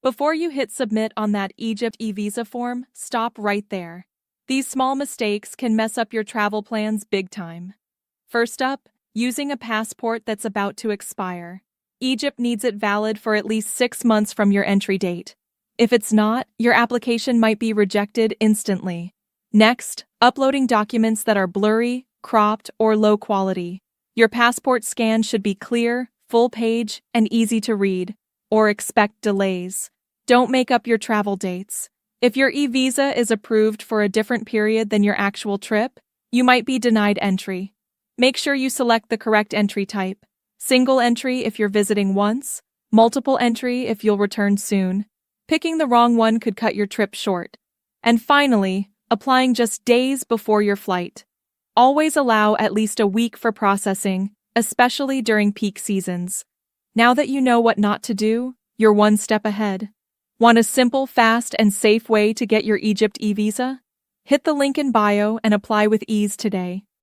Before you hit submit on that Egypt eVisa form, stop right there. These small mistakes can mess up your travel plans big time. First up, using a passport that's about to expire. Egypt needs it valid for at least 6 months from your entry date. If it's not, your application might be rejected instantly. Next, uploading documents that are blurry, cropped, or low quality. Your passport scan should be clear, full page, and easy to read, or expect delays. Don't make up your travel dates. If your eVisa is approved for a different period than your actual trip, you might be denied entry. Make sure you select the correct entry type. Single entry if you're visiting once, multiple entry if you'll return soon. Picking the wrong one could cut your trip short. And finally, applying just days before your flight. Always allow at least a week for processing, especially during peak seasons. Now that you know what not to do, you're one step ahead. Want a simple, fast, and safe way to get your Egypt eVisa? Hit the link in bio and apply with ease today.